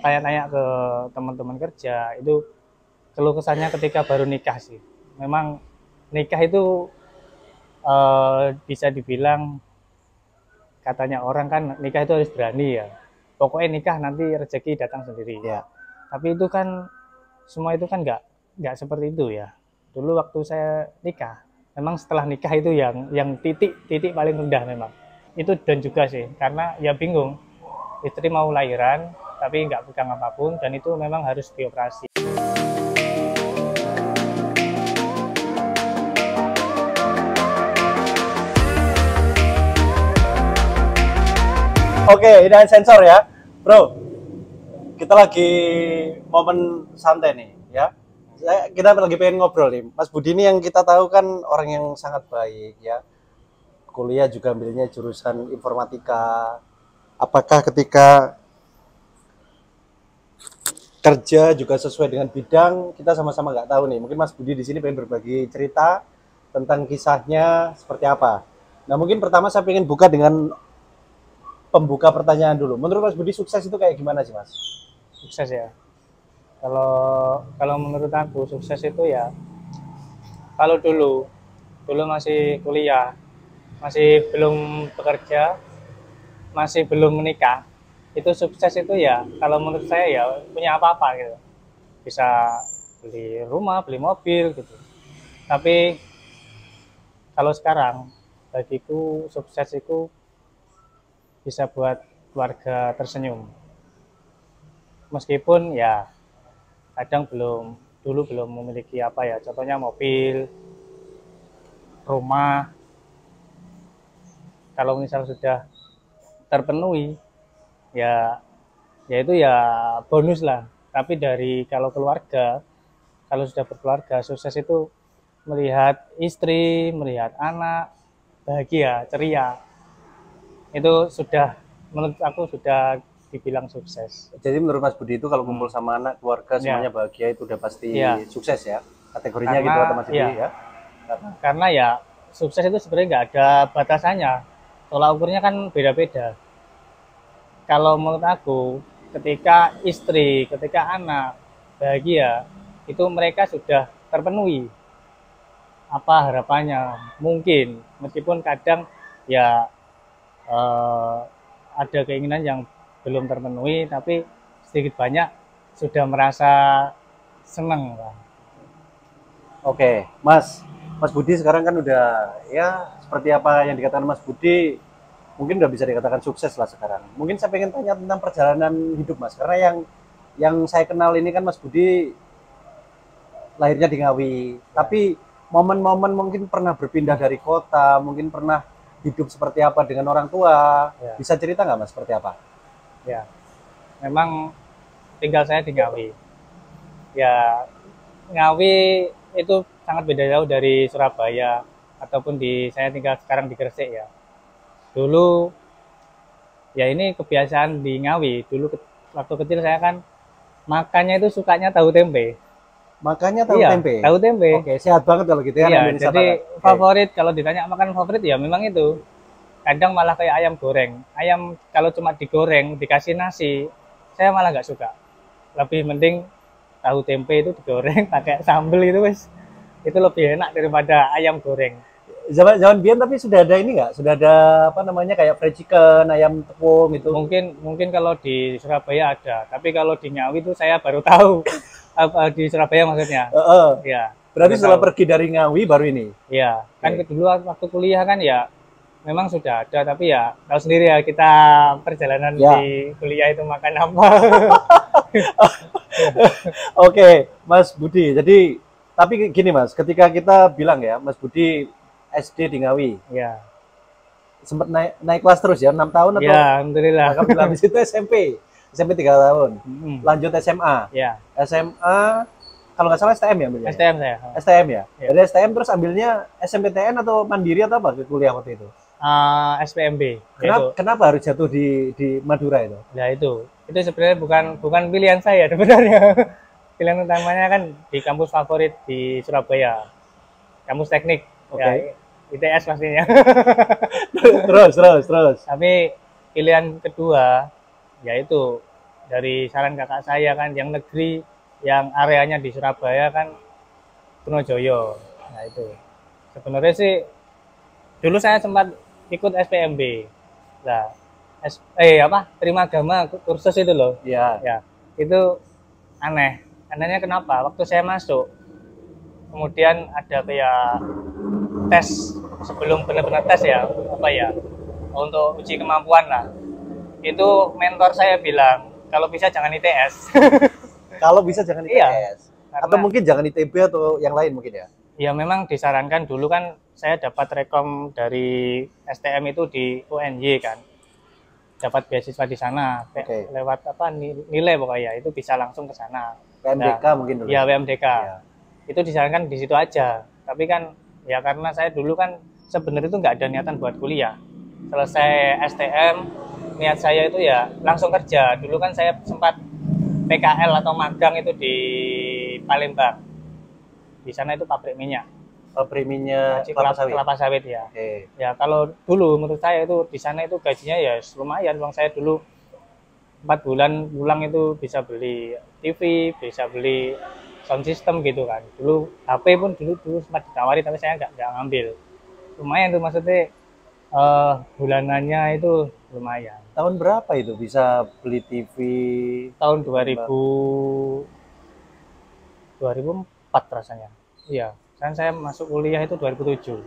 tanya-tanya ke teman-teman kerja itu keluh kesahnya ketika baru nikah sih. Memang nikah itu bisa dibilang katanya orang kan nikah itu harus berani ya. Pokoknya nikah nanti rezeki datang sendiri. Ya. Tapi itu kan semua itu kan nggak seperti itu ya. Dulu waktu saya nikah, memang setelah nikah itu yang titik paling rendah memang. Itu dan juga sih karena ya bingung. Istri mau lahiran tapi nggak pegang apapun dan itu memang harus dioperasi. Oke, ini sensor ya, bro. Kita lagi momen santai nih, ya. Kita lagi pengen ngobrol nih. Mas Budi ini yang kita tahu kan orang yang sangat baik, ya. Kuliah juga ambilnya jurusan informatika. Apakah ketika kerja juga sesuai dengan bidang, kita sama-sama nggak tahu nih. Mungkin Mas Budi di sini pengen berbagi cerita tentang kisahnya seperti apa. Nah, mungkin pertama saya pengen buka dengan pembuka pertanyaan dulu. Menurut Mas Budi sukses itu kayak gimana sih, Mas? Sukses ya. Kalau menurut aku sukses itu ya kalau dulu masih kuliah, masih belum bekerja, masih belum menikah, itu sukses itu ya kalau menurut saya ya punya apa-apa gitu. Bisa beli rumah, beli mobil gitu. Tapi kalau sekarang bagiku sukses itu bisa buat keluarga tersenyum. Meskipun ya kadang dulu belum memiliki apa ya, contohnya mobil, rumah. Kalau misal sudah terpenuhi, ya itu ya bonus lah. Tapi dari kalau keluarga, kalau sudah berkeluarga, sukses itu melihat istri, melihat anak bahagia, ceria. Itu sudah menurut aku sudah dibilang sukses. Jadi menurut Mas Budi itu kalau kumpul sama anak, keluarga semuanya bahagia itu udah pasti sukses ya? Kategorinya gitu kata Mas Budi ya? Karena ya sukses itu sebenarnya nggak ada batasannya. Tolak ukurnya kan beda-beda. Kalau menurut aku, ketika istri, ketika anak bahagia, itu mereka sudah terpenuhi apa harapannya. Mungkin meskipun kadang ya ada keinginan yang belum terpenuhi, tapi sedikit banyak sudah merasa senang lah. Oke, Mas Budi sekarang kan udah ya seperti apa yang dikatakan Mas Budi, mungkin udah bisa dikatakan sukses lah sekarang. Mungkin saya pengen tanya tentang perjalanan hidup Mas, karena yang saya kenal ini kan Mas Budi lahirnya di Ngawi, tapi momen-momen mungkin pernah berpindah dari kota, mungkin pernah hidup seperti apa dengan orang tua, bisa cerita nggak Mas seperti apa? Ya, memang tinggal saya di Ngawi. Ya, Ngawi itu sangat beda jauh dari Surabaya ataupun saya tinggal sekarang di Gresik ya. Dulu ya ini kebiasaan di Ngawi. Dulu waktu kecil saya kan makannya itu sukanya tahu tempe. Makanya tahu tempe. Tahu tempe. Oke, sehat banget kalau gitu ya. Iya, jadi favorit kalau ditanya makan favorit ya memang itu. Kadang malah kayak ayam goreng. Ayam kalau cuma digoreng dikasih nasi, saya malah nggak suka. Lebih mending tahu tempe itu digoreng pakai sambal itu lebih enak daripada ayam goreng. Zaman biyen tapi sudah ada ini nggak? Sudah ada apa namanya kayak fried chicken, ayam tepung gitu? Mungkin kalau di Surabaya ada, tapi kalau di Ngawi itu saya baru tahu. Di Surabaya maksudnya. Ya. Berarti setelah pergi dari Ngawi baru ini? Iya. Kan dulu waktu kuliah kan ya memang sudah ada, tapi ya tahu sendiri ya kita perjalanan di kuliah itu makan apa. Oke, Mas Budi. Jadi tapi gini Mas, ketika kita bilang ya, Mas Budi SD di Ngawi. Ya. Sempat naik kelas terus ya, 6 tahun atau? Ya, alhamdulillah. Habis itu SMP 3 tahun. Lanjut SMA. Ya. SMA kalau nggak salah STM ya, ambilnya? STM saya. STM ya. Dari STM terus ambilnya SMPTN atau mandiri atau apa kuliah waktu itu? SPMB. Kenapa harus jatuh di Madura itu? Ya itu sebenarnya bukan pilihan saya sebenarnya. Pilihan utamanya kan di kampus favorit di Surabaya, kampus teknik. Ya, ITS pastinya. terus. Tapi pilihan kedua yaitu dari saran kakak saya kan yang negeri, yang areanya di Surabaya kan Trunojoyo. Nah itu sebenarnya sih dulu saya sempat ikut SPMB. Nah, terima agama kursus itu loh. Iya. Ya, itu aneh. Anehnya kenapa? Waktu saya masuk, kemudian ada kayak tes sebelum benar-benar tes ya, apa ya, untuk uji kemampuan lah. Itu mentor saya bilang, kalau bisa jangan ITS. Kalau bisa jangan Iya, ITS. Atau karena mungkin jangan ITB atau yang lain mungkin ya. ya memang disarankan dulu kan saya dapat rekom dari STM itu di UNY kan. Dapat beasiswa di sana Oke. lewat apa nilai pokoknya itu bisa langsung ke sana. PMDK Nah, mungkin dulu. ya WMDK. Iya. Itu disarankan di situ aja. Tapi kan ya karena saya dulu kan sebenarnya itu nggak ada niatan buat kuliah. Selesai STM, niat saya itu ya langsung kerja. Dulu kan saya sempat PKL atau magang itu di Palembang. Di sana itu pabrik minyak. Pabrik minyak Kelapa sawit ya. Oke. Ya kalau dulu menurut saya itu di sana itu gajinya ya lumayan. Bang saya dulu 4 bulan pulang itu bisa beli TV, bisa beli sound system gitu kan. Dulu HP pun dulu sempat ditawari tapi saya nggak ngambil. Lumayan tuh maksudnya bulanannya itu lumayan. Tahun berapa itu bisa beli TV? Tahun 2004 rasanya. Iya, kan saya masuk kuliah itu 2007.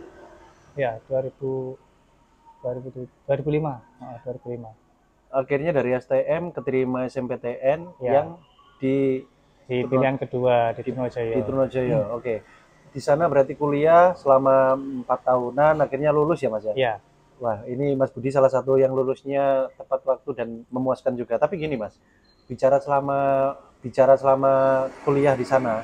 Ya, 2005. 2005. Akhirnya dari STM keterima SMPTN Ya. yang di Pilihan kedua di Trunojoyo. Di Trunojoyo. Oke. Di sana berarti kuliah selama 4 tahunan, akhirnya lulus ya Mas ya? Ya. Wah, ini Mas Budi salah satu yang lulusnya tepat waktu dan memuaskan juga. Tapi gini Mas, bicara selama kuliah di sana,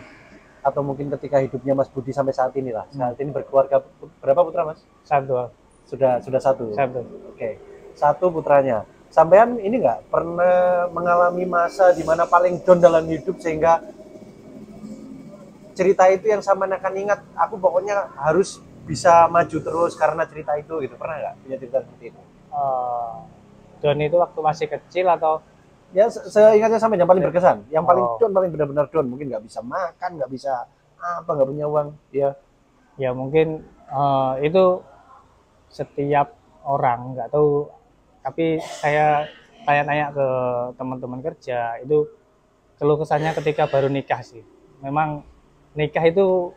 atau mungkin ketika hidupnya Mas Budi sampai saat ini lah. Saat ini berkeluarga berapa putra Mas? Satu. Sudah satu. Satu. Oke. Satu putranya. Sampean ini nggak pernah mengalami masa di mana paling down dalam hidup sehingga cerita itu yang sama akan ingat, aku pokoknya harus bisa maju terus karena cerita itu gitu. Pernah nggak punya cerita seperti itu? Down itu waktu masih kecil atau Ya seingatnya sampai yang paling berkesan, yang paling Oh. down, paling benar-benar down, mungkin nggak bisa makan, nggak bisa apa, nggak punya uang, ya mungkin itu setiap orang nggak tahu, tapi saya tanya-tanya ke teman-teman kerja itu keluh kesahnya ketika baru nikah sih. Memang nikah itu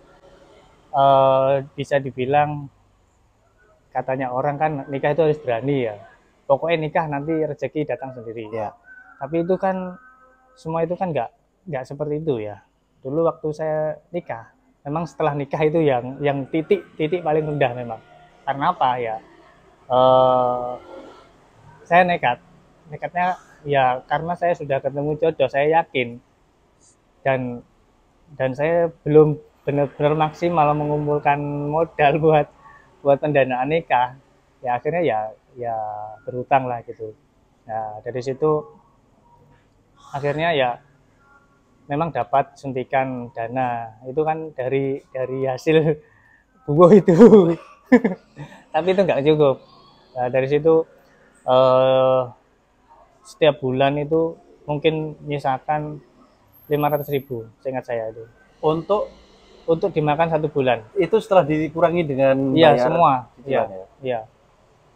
bisa dibilang katanya orang kan nikah itu harus berani ya. Pokoknya nikah nanti rezeki datang sendiri. ya. Tapi itu kan semua itu kan nggak seperti itu ya. Dulu waktu saya nikah, memang setelah nikah itu yang titik paling rendah memang. Karena apa ya? Saya nekatnya ya karena saya sudah ketemu jodoh, saya yakin dan saya belum benar-benar maksimal mengumpulkan modal buat pendanaan nikah. Ya akhirnya ya berhutang lah gitu. Nah dari situ akhirnya ya memang dapat suntikan dana itu kan dari hasil bubuh itu. Tapi itu nggak cukup. Nah, dari situ setiap bulan itu mungkin misalkan 500.000 seingat saya itu untuk dimakan 1 bulan. Itu setelah dikurangi dengan Iya bayar semua. cicilan ya? Iya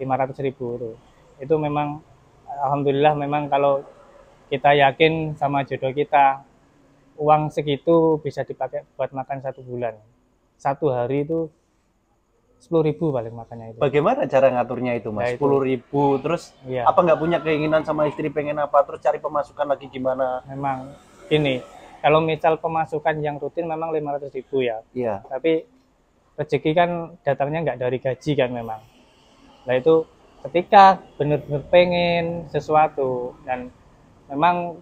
500.000 itu memang alhamdulillah memang kalau kita yakin sama jodoh kita, uang segitu bisa dipakai buat makan 1 bulan. 1 hari itu 10.000 paling makannya itu. Bagaimana cara ngaturnya itu Mas? Ya, itu. 10.000 terus Iya. apa nggak punya keinginan sama istri pengen apa terus cari pemasukan lagi gimana? Memang gini, kalau misal pemasukan yang rutin memang 500.000 ya. Iya. Tapi rezeki kan datangnya nggak dari gaji kan memang. Nah itu ketika benar-benar pengen sesuatu dan memang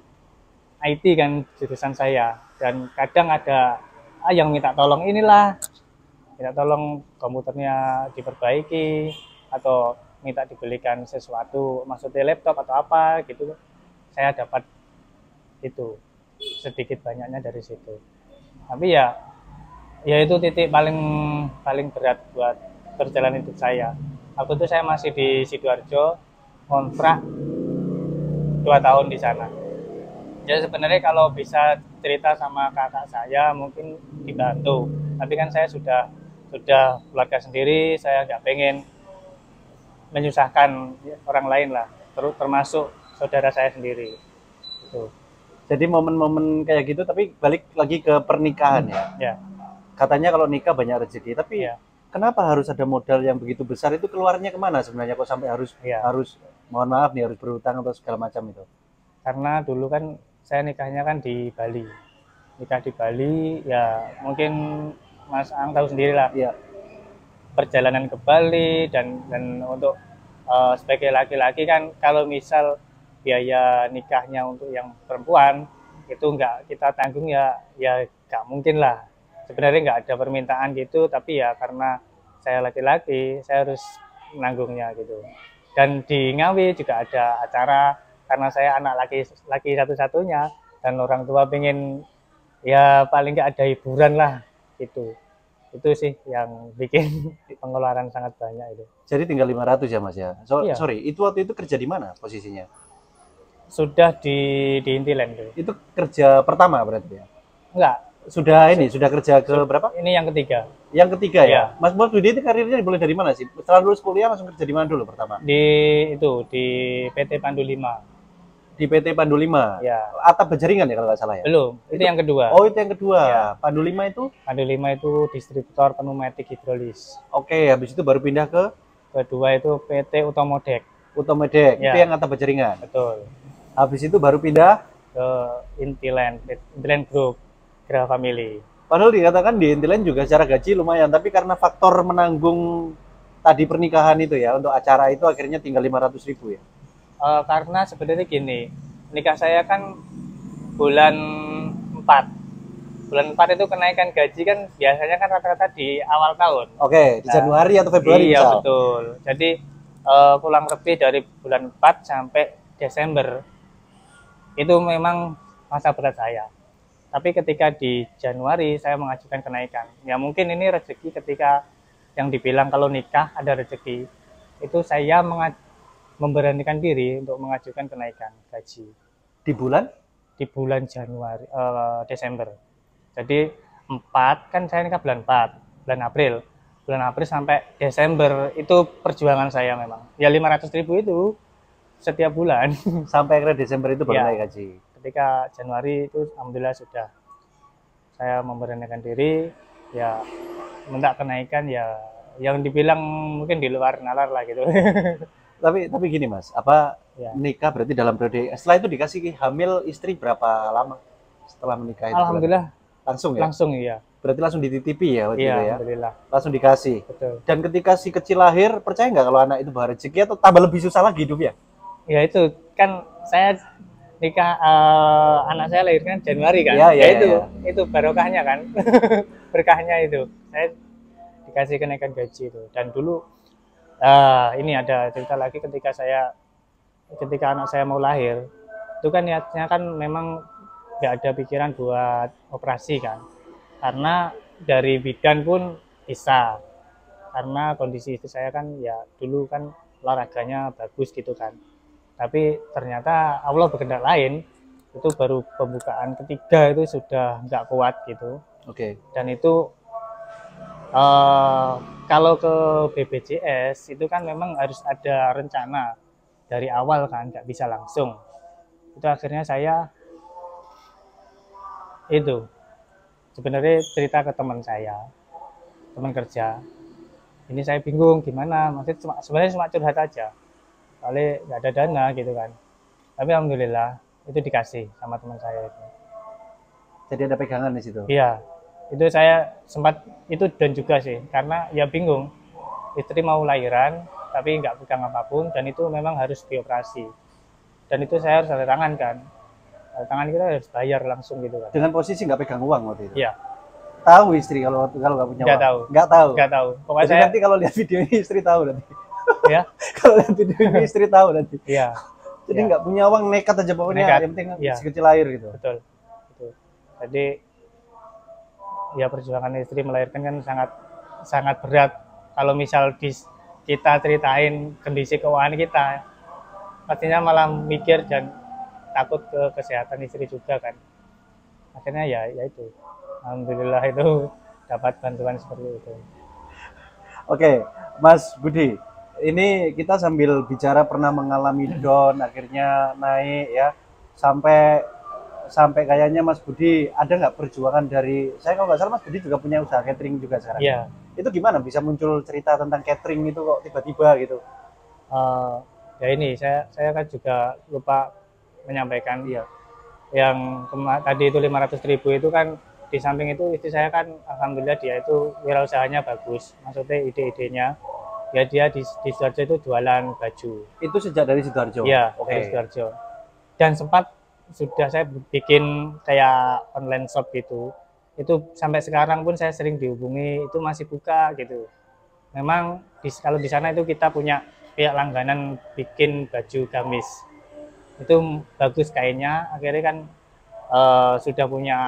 IT kan jurusan saya dan kadang ada yang minta tolong inilah, minta tolong komputernya diperbaiki atau minta dibelikan sesuatu, maksudnya laptop atau apa gitu, saya dapat itu sedikit banyaknya dari situ. Tapi ya itu titik paling berat buat perjalanan hidup saya. Waktu itu saya masih di Sidoarjo, kontrak 2 tahun di sana. Ya sebenarnya kalau bisa cerita sama kakak saya mungkin dibantu. Tapi kan saya sudah keluarga sendiri, saya nggak pengen menyusahkan orang lain lah, termasuk saudara saya sendiri. Gitu. Jadi momen-momen kayak gitu, tapi balik lagi ke pernikahan ya. Ya, Katanya kalau nikah banyak rezeki, tapi ya, kenapa harus ada modal yang begitu besar? Itu keluarnya kemana sebenarnya kok sampai harus ya. harus mohon maaf nih harus berhutang atau segala macam itu? Karena dulu kan saya nikahnya kan di Bali. Nikah di Bali, ya mungkin Mas Ang tahu sendiri lah Iya. perjalanan ke Bali dan untuk sebagai laki-laki kan kalau misal biaya nikahnya untuk yang perempuan itu nggak kita tanggung ya nggak mungkin lah. Sebenarnya nggak ada permintaan gitu, tapi ya karena saya laki-laki saya harus menanggungnya gitu. Dan di Ngawi juga ada acara karena saya anak laki satu-satunya dan orang tua pengen ya paling nggak ada hiburan lah gitu. Itu sih yang bikin pengeluaran sangat banyak itu. Jadi tinggal 500 ya Mas ya. Iya, Sorry, itu waktu itu kerja di mana posisinya? sudah di Intiland tuh. Itu kerja pertama berarti ya? Enggak, Sudah kerja ke berapa? ini yang ketiga. Yang ketiga ya? Iya. Mas Budi itu karirnya mulai dari mana sih? Setelah lulus kuliah langsung kerja di mana dulu pertama? Di PT Pandu 5. Di PT Pandu 5. Ya, Atap Penjaringan ya kalau nggak salah ya? belum. Itu yang kedua. Oh, itu yang kedua. Ya. Pandu 5 itu? Pandu 5 itu distributor pneumatik hidrolis. Oke, habis itu baru pindah ke Kedua itu PT Utomodek. Utomedek. Ya. Itu yang Atap Penjaringan. Betul. Habis itu baru pindah. Ke Intiland Group, Gra Family. Padahal dikatakan di Intiland juga secara gaji lumayan, tapi karena faktor menanggung tadi pernikahan itu ya, untuk acara itu akhirnya tinggal 500.000 ya. Karena sebenarnya gini, nikah saya kan bulan 4. Bulan 4 itu kenaikan gaji kan biasanya kan rata-rata di awal tahun. Oke, di Januari atau Februari Iya, misal. betul. Jadi kurang lebih dari bulan 4 sampai Desember itu memang masa berat saya. Tapi ketika di Januari saya mengajukan kenaikan. Ya mungkin ini rezeki ketika yang dibilang kalau nikah ada rezeki. Itu saya memberanikan diri untuk mengajukan kenaikan gaji Di bulan? di bulan Desember. Jadi 4 kan saya nikah bulan 4, bulan April. Bulan April sampai Desember itu perjuangan saya memang. Ya 500.000 itu setiap bulan. Sampai akhirnya Desember itu baru Ya. naik gaji. Ketika Januari itu alhamdulillah sudah saya memberanikan diri ya minta kenaikan ya yang dibilang mungkin di luar nalar lah gitu. Tapi gini Mas, apa Ya. nikah berarti dalam periode setelah itu dikasih hamil istri berapa lama setelah menikah itu? Alhamdulillah Langsung ya? langsung ya. Berarti langsung dititipi ya waktu Iya, itu ya? alhamdulillah. Langsung dikasih. Betul. Dan ketika si kecil lahir, percaya nggak kalau anak itu bawa rezeki atau tambah lebih susah lagi hidupnya? Ya itu kan saya nikah anak saya lahirkan Januari kan. Iya, iya, Ya itu barokahnya kan. Berkahnya itu. Saya dikasih kenaikan gaji itu. Dan dulu ini ada cerita lagi ketika anak saya mau lahir. Itu kan niatnya kan memang nggak ada pikiran buat operasi kan. Karena dari bidan pun bisa. Karena kondisi istri saya kan ya dulu kan olahraganya bagus gitu kan. Tapi ternyata Allah berkehendak lain, itu baru pembukaan ketiga itu sudah nggak kuat gitu. Oke. Dan itu kalau ke BPJS itu kan memang harus ada rencana dari awal kan, nggak bisa langsung. Itu akhirnya saya itu sebenarnya cerita ke teman saya, teman kerja. Ini saya bingung gimana, maksudnya sebenarnya cuma curhat aja. Soalnya nggak ada dana gitu kan. Tapi alhamdulillah itu dikasih sama teman saya itu. Jadi ada pegangan di situ. Iya, itu saya sempat itu dan juga sih, karena ya bingung. Istri mau lahiran, tapi nggak pegang apapun, dan itu memang harus dioperasi. Dan itu saya harus tanda tangan kan. Tanda tangan kita harus bayar langsung gitu kan. Dengan posisi nggak pegang uang waktu itu. Iya, Tahu istri kalau nggak punya Nggak uang? tahu. Nggak tahu. nggak tahu. Pokoknya Jadi saya, nanti kalau lihat video ini istri tahu nanti. ya, Kalau lihat video ini istri tahu nanti. iya, Jadi Ya. nggak punya uang nekat aja pokoknya. Nekat, Yang penting iya. si kecil lahir gitu. betul. Betul. Jadi ya perjuangan istri melahirkan kan sangat sangat berat. Kalau misal kita ceritain kondisi keuangan kita, pastinya malah mikir dan takut ke kesehatan istri juga kan. Akhirnya ya itu, alhamdulillah itu dapat bantuan seperti itu. Oke, Mas Budi, ini kita sambil bicara pernah mengalami down, akhirnya naik ya, sampai sampai kayaknya Mas Budi ada nggak perjuangan dari, saya kalau nggak salah Mas Budi juga punya usaha catering juga sekarang. Iya. Itu gimana bisa muncul cerita tentang catering itu kok tiba-tiba gitu? Ya ini saya kan juga lupa menyampaikan. Iya. Yang tadi itu 500.000 itu kan, di samping itu istri saya kan alhamdulillah dia itu wirausahanya bagus, maksudnya ide-idenya ya, dia di Sidoarjo itu jualan baju. Itu sejak dari Sidoarjo? Iya, Oke. dari Sidoarjo. Dan sempat sudah saya bikin kayak online shop gitu, itu sampai sekarang pun saya sering dihubungi, itu masih buka gitu. Memang kalau di sana itu kita punya pihak langganan bikin baju gamis, itu bagus kainnya, akhirnya kan sudah punya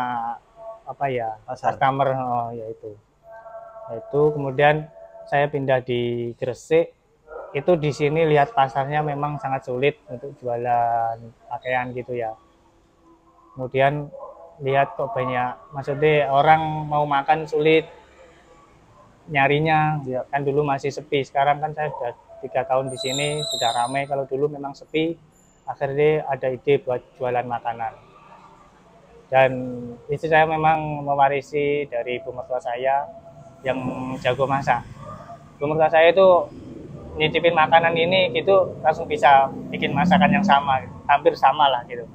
apa ya, Pasar. customer, yaitu kemudian saya pindah di Gresik. Itu di sini lihat pasarnya memang sangat sulit untuk jualan pakaian gitu ya. Kemudian lihat kok banyak, maksudnya orang mau makan sulit nyarinya Ya. kan, dulu masih sepi. Sekarang kan saya sudah 3 tahun di sini, sudah ramai. Kalau dulu memang sepi, akhirnya ada ide buat jualan makanan. Dan istri saya memang mewarisi dari ibu mertua saya yang jago masak. Ibu mertua saya itu nyicipin makanan ini gitu langsung bisa bikin masakan yang sama, hampir sama lah gitu,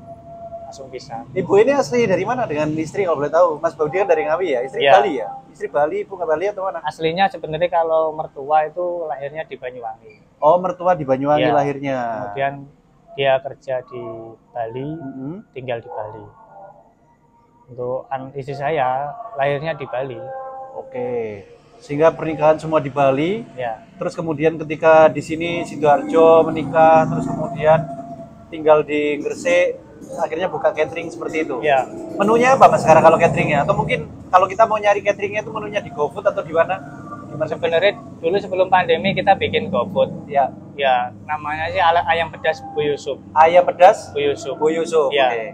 langsung bisa. Ibu ini asli dari mana dengan istri kalau boleh tahu? Mas Budi kan dari Ngawi ya? Istri Iya. Bali ya? Istri Bali, ibu nggak Bali atau mana? Aslinya sebenarnya kalau mertua itu lahirnya di Banyuwangi. Oh, mertua di Banyuwangi Iya. lahirnya. Kemudian dia kerja di Bali, Mm-mm. tinggal di Bali. Untuk istri saya lahirnya di Bali. Oke. Sehingga pernikahan semua di Bali. Ya, Terus kemudian ketika di sini Sidoarjo menikah, terus kemudian tinggal di Gresik, akhirnya buka catering seperti itu. ya. Menunya apa Mas sekarang kalau cateringnya? Atau mungkin kalau kita mau nyari cateringnya itu menunya di GoFood atau di mana? Gimana? Sebenarnya dulu sebelum pandemi kita bikin GoFood. Ya, Ya, namanya sih ayam pedas Bu Yusuf. ayam pedas Bu Yusuf. Bu Yusuf. Iya. Oke.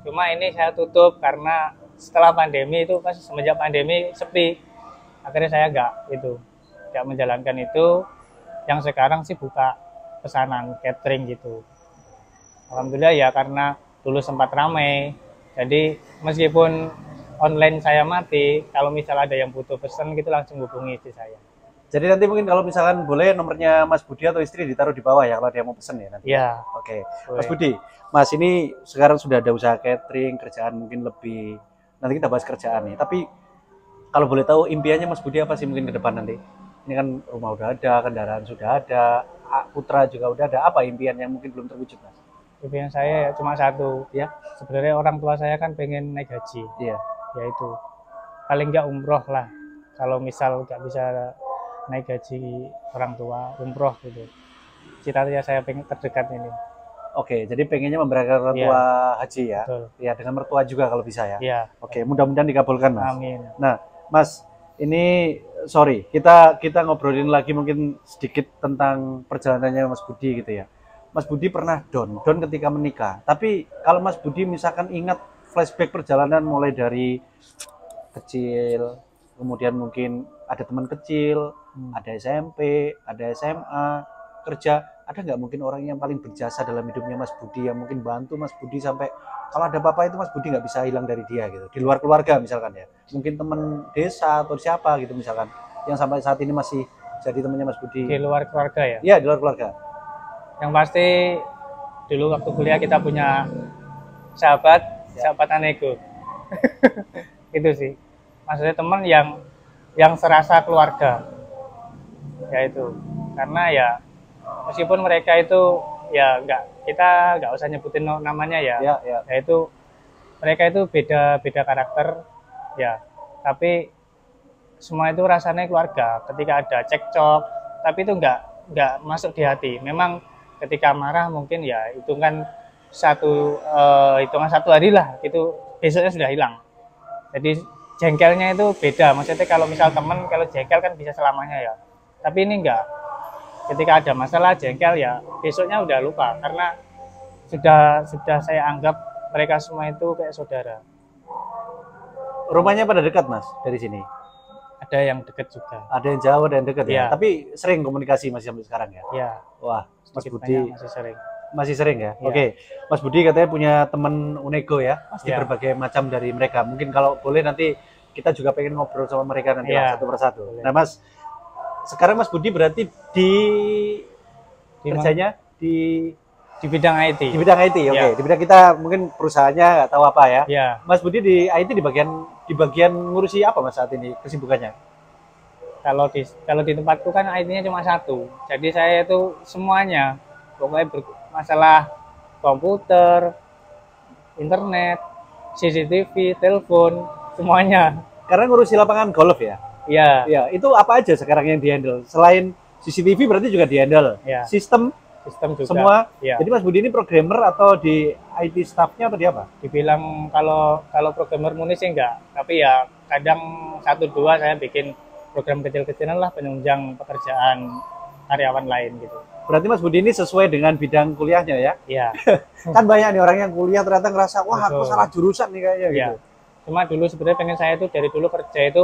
Cuma ini saya tutup karena setelah pandemi itu, pas semenjak pandemi sepi. Akhirnya saya nggak menjalankan itu. Yang sekarang sih buka pesanan catering gitu. Alhamdulillah ya, karena dulu sempat ramai. Jadi meskipun online saya mati, kalau misal ada yang butuh pesan gitu langsung hubungi istri saya. Jadi nanti mungkin kalau misalkan boleh nomornya Mas Budi atau istri ditaruh di bawah ya kalau dia mau pesen ya nanti. Iya. Oke. Boleh. Mas Budi, Mas ini sekarang sudah ada usaha catering, kerjaan mungkin lebih. Nanti kita bahas kerjaan nih. Tapi kalau boleh tahu impiannya Mas Budi apa sih mungkin ke depan nanti? Ini kan rumah udah ada, kendaraan sudah ada, putra juga udah ada. Apa impian yang mungkin belum terwujud, Mas? Impian saya ya cuma satu. Ya. Sebenarnya orang tua saya kan pengen naik haji. Iya. Yaitu paling nggak umroh lah. Kalau misal nggak bisa naik gaji orang tua, umroh gitu. Cita-cita saya pengen terdekat ini. Oke, jadi pengennya memberangkatkan orang tua haji ya? Betul. Ya, dengan mertua juga kalau bisa ya? Iya. Oke, mudah-mudahan dikabulkan, Mas. Amin. Nah, Mas, ini sorry, kita ngobrolin lagi mungkin sedikit tentang perjalanannya Mas Budi gitu ya. Mas Budi pernah down ketika menikah. Tapi kalau Mas Budi misalkan ingat flashback perjalanan mulai dari kecil, kemudian mungkin ada teman kecil, ada SMP, ada SMA, kerja, ada nggak mungkin orang yang paling berjasa dalam hidupnya Mas Budi yang mungkin bantu Mas Budi sampai kalau ada apa-apa itu Mas Budi nggak bisa hilang dari dia gitu, di luar keluarga misalkan ya, mungkin teman desa atau siapa gitu misalkan, yang sampai saat ini masih jadi temannya Mas Budi. Di luar keluarga ya? Iya, di luar keluarga. Yang pasti dulu waktu kuliah kita punya sahabat Anego. Itu sih. Maksudnya teman yang serasa keluarga. Ya itu. Karena ya meskipun mereka itu ya kita nggak usah nyebutin namanya ya. Ya, ya. Yaitu mereka itu beda karakter ya. Tapi semua itu rasanya keluarga. Ketika ada cekcok, tapi itu nggak masuk di hati. Memang ketika marah mungkin ya hitungan hitungan satu hari lah, itu besoknya sudah hilang. Jadi jengkelnya itu beda. Maksudnya kalau misal teman, kalau jengkel kan bisa selamanya ya. Tapi ini enggak. Ketika ada masalah jengkel ya besoknya udah lupa, karena sudah saya anggap mereka semua itu kayak saudara. Rumahnya pada dekat Mas dari sini? Ada yang dekat juga. Ada yang jauh, ada yang dekat ya. Iya. Tapi sering komunikasi masih sampai sekarang ya? Ya, Wah, Mas sedikit Budi banyak masih sering. masih sering ya? Iya. Oke, Mas Budi katanya punya teman Unego ya, pasti Iya. berbagai macam dari mereka. Mungkin kalau boleh nanti kita juga pengen ngobrol sama mereka nanti Iya. satu persatu. Boleh. Nah Mas, sekarang Mas Budi berarti di Di kerjanya di bidang IT. bidang IT, oke. Iya. Di bidang kita mungkin perusahaannya nggak tahu apa ya. Ya, Mas Budi di IT di bagian ngurusi apa Mas saat ini kesibukannya? kalau di tempatku kan IT-nya cuma satu. Jadi saya itu semuanya, pokoknya masalah komputer, internet, CCTV, telepon, semuanya. Karena ngurusi lapangan golf ya. Ya, Ya, itu apa aja sekarang yang di-handle? Selain CCTV berarti juga di-handle. ya, Sistem sistem juga. semua. Ya. Jadi Mas Budi ini programmer atau di IT staff-nya atau di apa? Dibilang kalau programmer murni sih enggak, tapi ya kadang 1-2 saya bikin program kecil-kecilan lah penunjang pekerjaan karyawan lain gitu. Berarti Mas Budi ini sesuai dengan bidang kuliahnya ya? Iya. Kan banyak nih orang yang kuliah ternyata ngerasa, wah aku Betul. salah jurusan nih kayaknya Iya. gitu. Cuma dulu sebenarnya pengen saya itu dari dulu kerja itu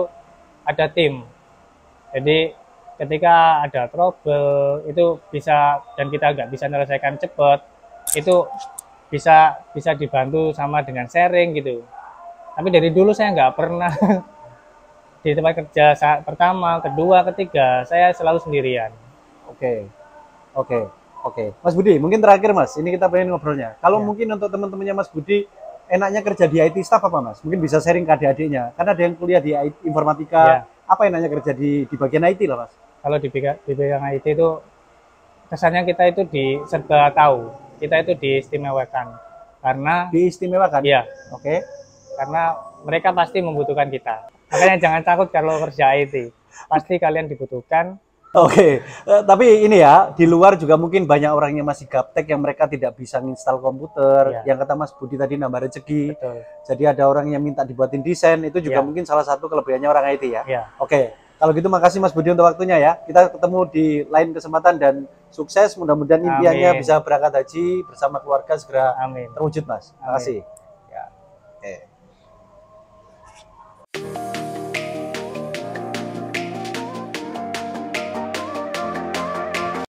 ada tim. Jadi ketika ada trouble itu bisa dan kita nggak bisa menyelesaikan cepat, itu bisa dibantu sama dengan sharing gitu. Tapi dari dulu saya nggak pernah di tempat kerja saat pertama, kedua, ketiga saya selalu sendirian. Oke, oke, oke. Mas Budi, mungkin terakhir Mas, ini kita pengen ngobrolnya. Kalau Ya. mungkin untuk teman-temannya Mas Budi, enaknya kerja di IT staff apa Mas? Mungkin bisa sharing ke adik-adiknya. Karena ada yang kuliah di informatika, Ya. apa enaknya kerja di bagian IT lah Mas? Kalau di bidang IT itu kesannya kita itu serba tahu, kita itu diistimewakan karena Diistimewakan? ya Oke. karena mereka pasti membutuhkan kita. Makanya jangan takut kalau kerja IT, pasti kalian dibutuhkan. Oke, tapi ini ya, di luar juga mungkin banyak orang yang masih gaptek yang mereka tidak bisa nginstal komputer. Ya. Yang kata Mas Budi tadi nambah rezeki. Betul. Jadi ada orang yang minta dibuatin desain, itu juga Ya. mungkin salah satu kelebihannya orang IT ya. Ya, Oke, kalau gitu makasih Mas Budi untuk waktunya ya. Kita ketemu di lain kesempatan dan sukses. Mudah-mudahan impiannya Amin. bisa berangkat haji bersama keluarga segera amin. terwujud Mas. Amin. Makasih. Ya. Oke.